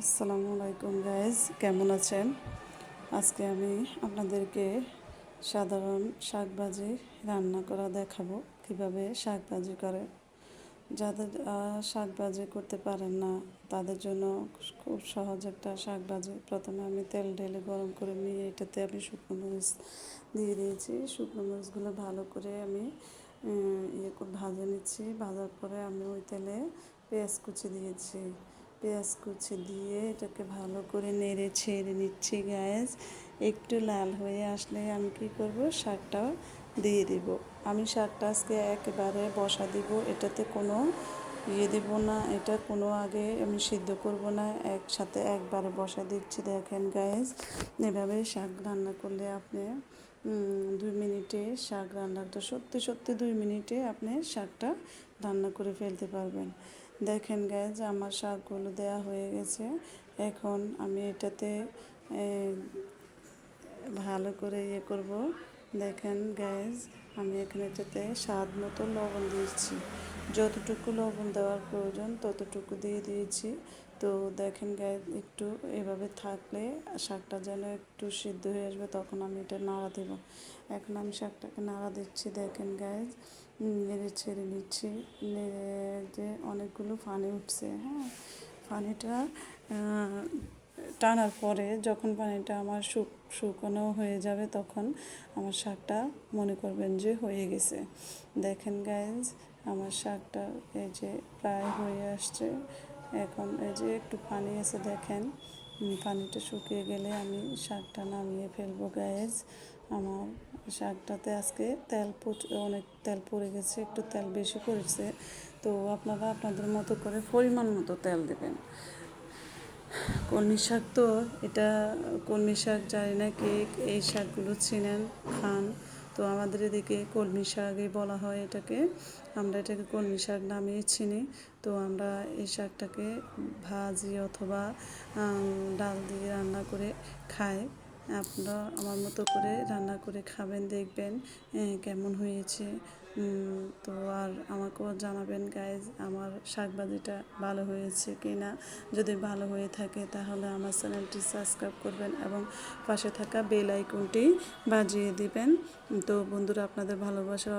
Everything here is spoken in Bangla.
আসসালামু আলাইকুম গাইজ, কেমন আছেন? আজকে আমি আপনাদেরকে সাধারণ শাকভাজি রান্না করা দেখাবো, কিভাবে শাকভাজি করে। যাদের শাকভাজি করতে পারেন না তাদের জন্য খুব সহজ একটা শাকভাজি। প্রথমে আমি তেল ঢেলে গরম করে নিয়ে এটাতে আমি শুকনো মরিচ দিয়ে দিয়েছি। শুকনো মরিচগুলো ভালো করে আমি ভাজে নিচ্ছি। ভাজার পরে আমি ওই তেলে পেঁয়াজ কুচি দিয়েছি। পেঁয়াজ কুচি দিয়ে এটাকে ভালো করে নেড়ে ছেড়ে নিচ্ছি গ্যাস। একটু লাল হয়ে আসলে আমি কি করব, শাকটা দিয়ে দিব। আমি শাকটা আজকে একেবারে বসা দিব, এটাতে কোনো দিব না, এটা কোনো আগে আমি সিদ্ধ করব না, একসাথে একবারে বসা দিচ্ছি। দেখেন গ্যাস, এভাবে শাক রান্না করলে আপনি 2 মিনিটে শাক রান্নাটা সত্যি সত্যি 2 মিনিটে আপনি শাকটা রান্না করে ফেলতে পারবেন। দেখেন গ্যাস, আমার শাকগুলো দেওয়া হয়ে গেছে। এখন আমি এটাতে ভালো করে করব। দেখেন গ্যাস, আমি এখানে এটাতে স্বাদ মতো লবণ দিয়েছি। যতটুকু লবণ দেওয়ার প্রয়োজন ততটুকু দিয়ে দিয়েছি। তো দেখেন গ্যাস, একটু এভাবে থাকলে শাকটা যেন একটু সিদ্ধ হয়ে আসবে, তখন আমি এটা নাড়া দেব। এখন আমি শাকটাকে নাড়া দিচ্ছি। দেখেন গ্যাস, নেড়ে ছেড়ে নিচ্ছি। নেড়ে যে অনেকগুলো পানি উঠছে, হ্যাঁ, পানিটা টানার পরে যখন পানিটা আমার শুকনো হয়ে যাবে, তখন আমার শাকটা মনে করবেন যে হয়ে গেছে। দেখেন গাইজ, আমার শাকটা এই যে প্রায় হয়ে আসছে। এখন এই যে একটু পানি আছে, দেখেন পানিটা শুকিয়ে গেলে আমি শাকটা নামিয়ে ফেলবো গাইজ। আমার শাকটাতে আজকে অনেক তেল পড়ে গেছে, একটু তেল বেশি পড়েছে। তো আপনারা আপনাদের মতো করে পরিমাণ মতো তেল দেবেন। কলমি শাক, তো এটা কলমি শাক জানি না কে এই শাকগুলো চিনেন, খান। তো আমাদের এদিকে কলমি শাকই বলা হয় এটাকে, আমরা এটাকে কলমি শাক নামেই চিনি। তো আমরা এই শাকটাকে ভাজি অথবা ডাল দিয়ে রান্না করে খাই। আপনারা আমার মতো করে রান্না করে খাবেন, দেখবেন কেমন হয়েছে। তো আর আমাকেও জানাবেন গাইজ, আমার শাকভাজিটা ভালো হয়েছে কি না। যদি ভালো হয়ে থাকে তাহলে আমার চ্যানেলটি সাবস্ক্রাইব করবেন এবং পাশে থাকা বেল আইকনটি বাজিয়ে দিবেন। তো বন্ধুরা, আপনাদের ভালোবাসা